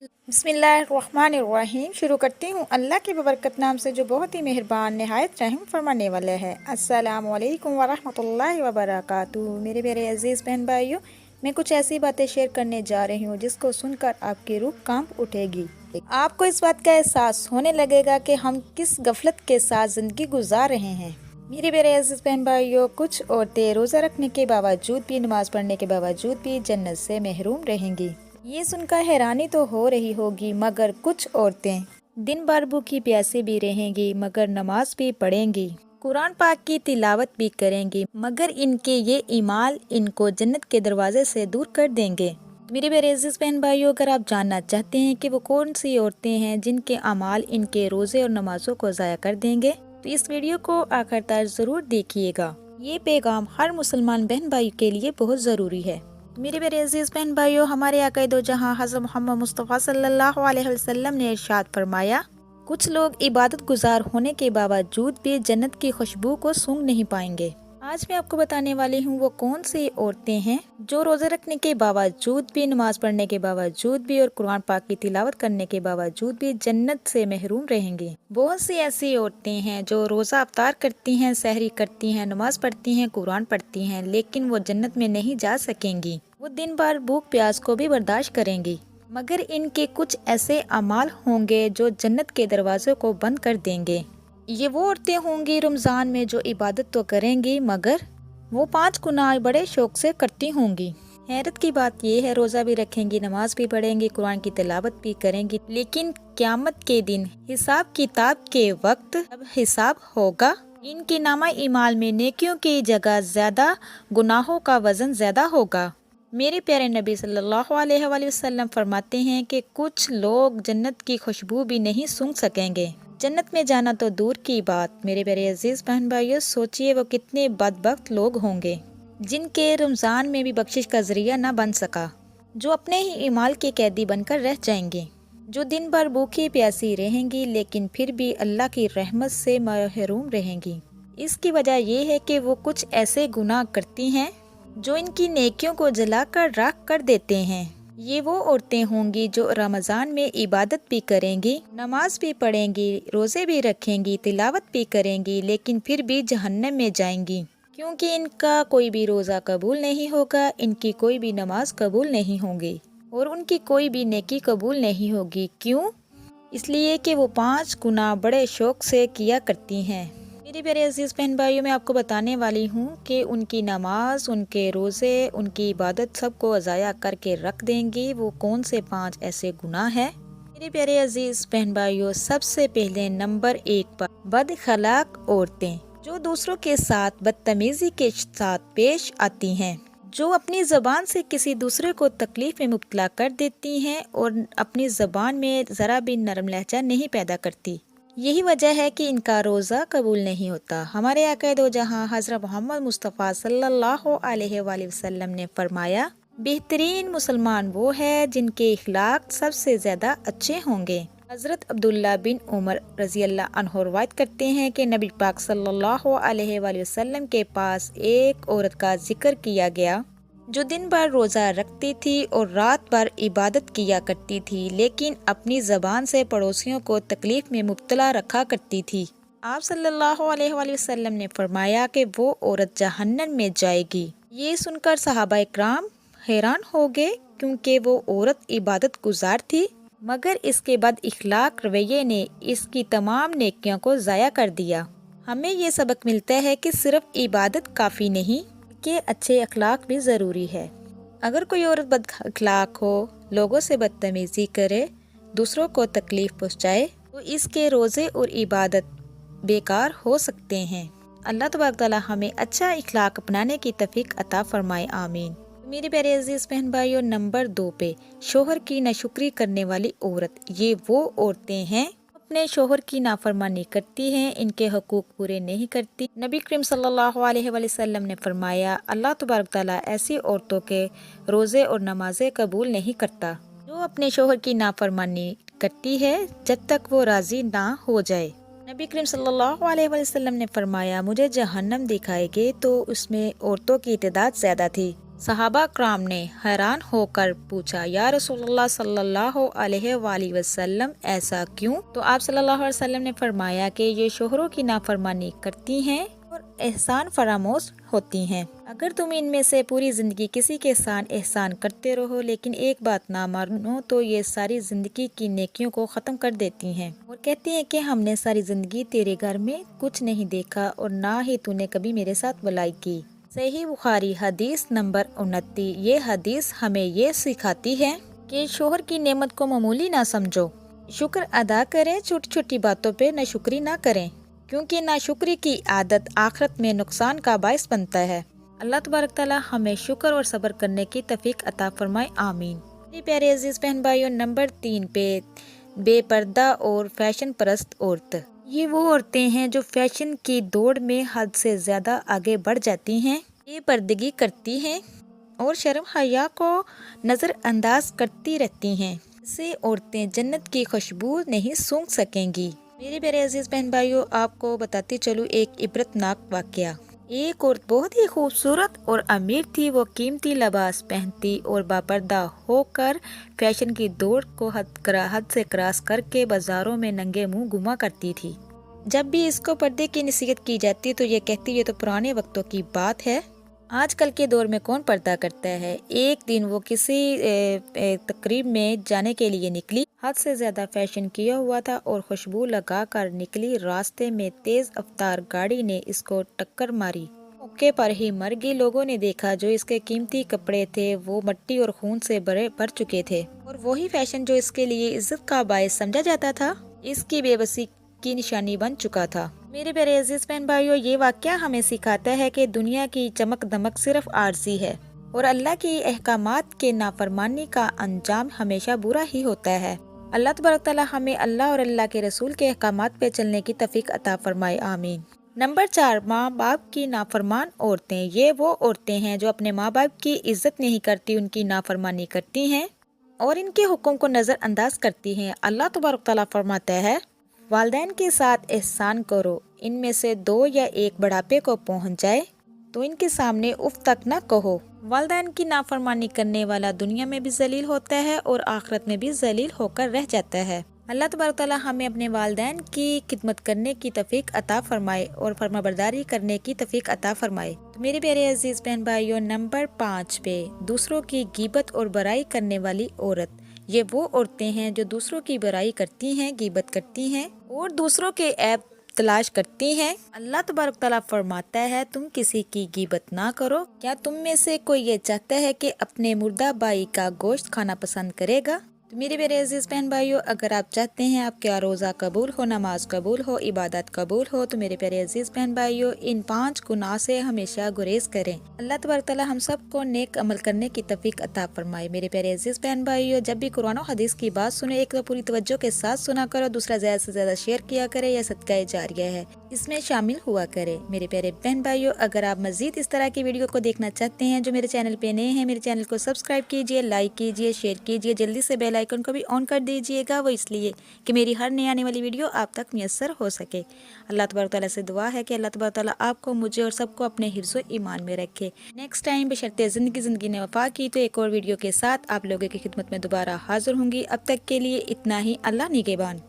बिस्मिल्लाहिर्रहमानिर्रहीम। शुरू करती हूँ अल्लाह के बबरकत नाम से जो बहुत ही मेहरबान नहायत रहम फरमाने वाला है। अस्सलामु अलैकुम वरहमतुल्लाहि वबरकातुहू। मेरे प्यारे अजीज़ बहन भाइयों, मैं कुछ ऐसी बातें शेयर करने जा रही हूँ जिसको सुनकर आपकी रूह कांप उठेगी। आपको इस बात का एहसास होने लगेगा कि हम किस गफलत के साथ ज़िंदगी गुजार रहे हैं। मेरे प्यारे अजीज़ बहन भाइयों, कुछ औरतें रोज़ा रखने के बावजूद भी, नमाज पढ़ने के बावजूद भी जन्नत से महरूम रहेंगी। ये सुनकर हैरानी तो हो रही होगी, मगर कुछ औरतें दिन भर भूखी प्यासी भी रहेंगी मगर नमाज भी पढ़ेंगी, कुरान पाक की तिलावत भी करेंगी, मगर इनके ये ईमाल इनको जन्नत के दरवाजे से दूर कर देंगे। मेरे प्यारे अजीज़ बहन भाइयों, अगर आप जानना चाहते हैं कि वो कौन सी औरतें हैं जिनके अमाल इनके रोज़े और नमाजों को ज़ाया कर देंगे, तो इस वीडियो को आखिर तक ज़रूर देखिएगा। ये पैगाम हर मुसलमान बहन भाई के लिए बहुत ज़रूरी है। मेरे प्यारे अजीज़ बहन भाइयों, हमारे आका दो जहां हज़रत मोहम्मद मुस्तफ़ा सल्लल्लाहु अलैहि वसल्लम ने इरशाद फरमाया, कुछ लोग इबादत गुजार होने के बावजूद भी जन्नत की खुशबू को सूंघ नहीं पाएंगे। आज मैं आपको बताने वाली हूँ वो कौन सी औरतें हैं जो रोज़े रखने के बावजूद भी, नमाज पढ़ने के बावजूद भी और कुरान पाक की तिलावत करने के बावजूद भी जन्नत से महरूम रहेंगी। बहुत सी ऐसी औरतें हैं जो रोज़ा अफ्तार करती हैं, सहरी करती हैं, नमाज पढ़ती हैं, कुरान पढ़ती हैं, लेकिन वो जन्नत में नहीं जा सकेंगी। वो दिन भर भूख प्यास को भी बर्दाश्त करेंगी, मगर इनके कुछ ऐसे अमाल होंगे जो जन्नत के दरवाज़ों को बंद कर देंगे। ये वो औरतें होंगी रमज़ान में जो इबादत तो करेंगी, मगर वो 5 गुनाह बड़े शौक से करती होंगी। हैरत की बात ये है, रोज़ा भी रखेंगी, नमाज भी पढ़ेंगी, कुरान की तिलावत भी करेंगी, लेकिन क़यामत के दिन हिसाब किताब के वक्त जब हिसाब होगा, इनके नामा ईमाल में नेकियों की जगह ज़्यादा गुनाहों का वज़न ज़्यादा होगा। मेरे प्यारे नबी सल्लल्लाहु अलैहि वसल्लम फरमाते हैं कि कुछ लोग जन्नत की खुशबू भी नहीं सूंघ सकेंगे। जन्नत में जाना तो दूर की बात, मेरे प्यारे अजीज़ बहन भाइयों, सोचिए वो कितने बदबख्त लोग होंगे जिनके रमज़ान में भी बख्शिश का ज़रिया न बन सका, जो अपने ही ईमाल के कैदी बनकर रह जाएंगे, जो दिन भर भूखी प्यासी रहेंगी लेकिन फिर भी अल्लाह की रहमत से महरूम रहेंगी। इसकी वजह यह है कि वो कुछ ऐसे गुनाह करती हैं जो इनकी नेकियों को जलाकर राख कर देते हैं। ये वो औरतें होंगी जो रमज़ान में इबादत भी करेंगी, नमाज भी पढ़ेंगी, रोज़े भी रखेंगी, तिलावत भी करेंगी, लेकिन फिर भी जहन्नम में जाएंगी, क्योंकि इनका कोई भी रोज़ा कबूल नहीं होगा, इनकी कोई भी नमाज कबूल नहीं होगी और उनकी कोई भी नेकी कबूल नहीं होगी। क्यों? इसलिए कि वो 5 गुनाह बड़े शौक से किया करती हैं। मेरे प्यारे अजीज़ बहन भाइयों, मैं आपको बताने वाली हूँ कि उनकी नमाज, उनके रोज़े, उनकी इबादत सबको अज़ाया करके रख देंगी। वो कौन से 5 ऐसे गुनाह हैं? मेरे प्यारे अजीज़ बहन भाइयों, सबसे पहले नंबर 1 पर बदअखलाक औरतें, जो दूसरों के साथ बदतमीज़ी के साथ पेश आती हैं, जो अपनी ज़बान से किसी दूसरे को तकलीफ़ में मुब्तला कर देती हैं और अपनी ज़बान में ज़रा भी नरम लहजा नहीं पैदा करती। यही वजह है कि इनका रोज़ा कबूल नहीं होता। हमारे आका दो जहां हज़रत मोहम्मद मुस्तफ़ा सल्लल्लाहु अलैहि वसल्लम ने फरमाया, बेहतरीन मुसलमान वो है जिनके इखलाक सबसे ज़्यादा अच्छे होंगे। हज़रत अब्दुल्ला बिन उमर रज़ी अल्लाह अन्हु रवायत करते हैं कि नबी पाक सल्लल्लाहु अलैहि वसल्लम के पास एक औरत का जिक्र किया गया जो दिन भर रोज़ा रखती थी और रात भर इबादत किया करती थी, लेकिन अपनी ज़बान से पड़ोसियों को तकलीफ़ में मुब्तला रखा करती थी। आप सल्लल्लाहु अलैहि वसल्लम ने फरमाया कि वो औरत जहन्नम में जाएगी। ये सुनकर सहाबा इकराम हैरान हो गए, क्योंकि वो औरत इबादत गुजार थी, मगर इसके बाद इखलाक रवैये ने इसकी तमाम नेकियों को ज़ाया कर दिया। हमें ये सबक मिलता है कि सिर्फ इबादत काफ़ी नहीं, कि अच्छे अखलाक भी ज़रूरी है। अगर कोई औरत बद अखलाक हो, लोगों से बदतमीज़ी करे, दूसरों को तकलीफ़ पहुँचाए, तो इसके रोज़े और इबादत बेकार हो सकते हैं। अल्लाह तबारक तआला हमें अच्छा अखलाक अपनाने की तौफीक अता फरमाए, आमीन। मेरे प्यारे अजीज़ बहन भाइयों, नंबर 2 पे शोहर की नाशुक्री करने वाली औरत। ये वो औरतें हैं अपने शोहर की नाफरमानी करती हैं, इनके हकूक़ पूरे नहीं करती। नबी करीम सल्लल्लाहु अलैहि वसल्लम ने फरमाया, अल्लाह तबारक तआला ऐसी औरतों के रोज़े और नमाज़ें कबूल नहीं करता जो अपने शोहर की नाफरमानी करती है जब तक वो राज़ी ना हो जाए। नबी करीम सल्लल्लाहु अलैहि वसल्लम ने फरमाया, मुझे जहन्नम दिखाई गई तो उसमें औरतों की तादाद ज़्यादा थी, सहाबा कराम ने हैरान होकर पूछा, या रसूलल्लाह सल्लल्लाहु अलैहि वसल्लम ऐसा क्यों? तो आप सल्लल्लाहु अलैहि वसल्लम ने फरमाया कि ये शोहरों की नाफरमानी करती हैं और एहसान फरामोश होती हैं। अगर तुम इनमें से पूरी जिंदगी किसी के साथ एहसान करते रहो लेकिन एक बात ना मानो तो ये सारी जिंदगी की नेकियों को ख़त्म कर देती हैं और कहती हैं कि हमने सारी जिंदगी तेरे घर में कुछ नहीं देखा और ना ही तूने कभी मेरे साथ भलाई की। सही बुखारी हदीस नंबर 29। ये हदीस हमें ये सिखाती है कि शोहर की नेमत को मामूली ना समझो, शुक्र अदा करें, छोटी छोटी बातों पे नाशुक्री ना करें, क्योंकि नाशुक्री की आदत आखिरत में नुकसान का बायस बनता है। अल्लाह तबारक तआला हमें शुक्र और सब्र करने की तौफीक अता फरमाए, आमीन। मेरे प्यारे अजीज बहन भाइयों, नंबर 3 पे बेपर्दा और फैशन परस्त औरत। ये वो औरतें हैं जो फैशन की दौड़ में हद से ज्यादा आगे बढ़ जाती हैं, बेपर्दगी करती हैं और शर्म हया को नज़रअंदाज करती रहती हैं। इससे औरतें जन्नत की खुशबू नहीं सूंघ सकेंगी। मेरे प्यारे अजीज बहन भाइयों, आपको बताती चलूँ एक इबरतनाक वाकया। एक औरत बहुत ही खूबसूरत और अमीर थी। वो कीमती लिबास पहनती और बापर्दा होकर फैशन की दौड़ को हद से क्रॉस करके बाजारों में नंगे मुंह घुमा करती थी। जब भी इसको पर्दे की नसीहत की जाती तो ये कहती ये तो पुराने वक्तों की बात है, आजकल के दौर में कौन पर्दा करता है। एक दिन वो किसी तकरीब में जाने के लिए निकली। हद से ज्यादा फैशन किया हुआ था और खुशबू लगा कर निकली। रास्ते में तेज रफ्तार गाड़ी ने इसको टक्कर मारी, मौके पर ही मर गई। लोगों ने देखा जो इसके कीमती कपड़े थे वो मिट्टी और खून से भर चुके थे और वही फैशन जो इसके लिए इज्जत का बायस समझा जाता था, इसकी बेबसी की निशानी बन चुका था। मेरे प्यारे अजीज बहन भाइयों, ये वाकया हमें सिखाता है कि दुनिया की चमक दमक सिर्फ आरजी है और अल्लाह की अहकामात के नाफरमानी का अंजाम हमेशा बुरा ही होता है। अल्लाह तबारक तआला हमें अल्लाह और अल्लाह के रसूल के अहकामात पे चलने की तौफीक अता फरमाए, आमीन। नंबर 4, माँ बाप की नाफरमान औरतें। ये वो औरतें हैं जो अपने माँ बाप की इज्जत नहीं करती, उनकी नाफरमानी करती हैं और इनके हुक्म को नज़रअंदाज करती हैं। अल्लाह तबारक तआला फरमाता है, वालिदैन के साथ एहसान करो, इनमें से 2 या 1 बुढ़ापे को पहुंच जाए तो इनके सामने उफ तक न कहो। वालिदैन की नाफरमानी करने वाला दुनिया में भी जलील होता है और आखिरत में भी जलील होकर रह जाता है। अल्लाह तबारक तआला हमें अपने वालिदैन की खिदमत करने की तौफीक अता फरमाए और फरमाबरदारी करने की तौफीक अता फरमाए। तो मेरे प्यारे अजीज बहन भाइयों, नंबर 5 पे दूसरों की गीबत और बुराई करने वाली औरत। ये वो औरतें हैं जो दूसरों की बुराई करती हैं, गीबत करती हैं और दूसरों के ऐब तलाश करती हैं। अल्लाह तबारक तआला फरमाता है, तुम किसी की गीबत ना करो। क्या तुम में से कोई ये चाहता है कि अपने मुर्दा भाई का गोश्त खाना पसंद करेगा? तो मेरे प्यारे अजीज बहन भाइयों, अगर आप चाहते हैं आपका रोज़ा कबूल हो, नमाज कबूल हो, इबादत कबूल हो, तो मेरे प्यारे अजीज बहन भाइयों इन 5 गुनाह से हमेशा गुरेज करें। अल्लाह तबारक तआला हम सबको नेक अमल करने की तौफीक अता फरमाए। मेरे प्यारे अजीज बहन भाइयों, जब भी कुरान और हदीस की बात सुने, एक तो पूरी तवज्जो के साथ सुना करो, दूसरा ज़्यादा से ज़्यादा शेयर किया करे, यह सदका जारिया है, इसमें शामिल हुआ करे। मेरे प्यारे बहन भाइयों, अगर आप मजीद इस तरह की वीडियो को देखना चाहते हैं जो मेरे चैनल पे नए हैं, मेरे चैनल को सब्सक्राइब कीजिए, लाइक कीजिए, शेयर कीजिए, जल्दी से बेल आइकन को भी ऑन कर दीजिएगा। वो इसलिए कि मेरी हर नई आने वाली वीडियो आप तक मुयस्सर हो सके। अल्लाह तबारक तआला से दुआ है कि अल्लाह तबारक तआला आपको, मुझे और सबको अपने हिफ्ज़ ईमान में रखे। नेक्स्ट टाइम बशर्ते ज़िंदगी ने वफा की तो एक और वीडियो के साथ आप लोगों की खिदमत में दोबारा हाजिर होंगी। अब तक के लिए इतना ही। अल्लाह निगहबान।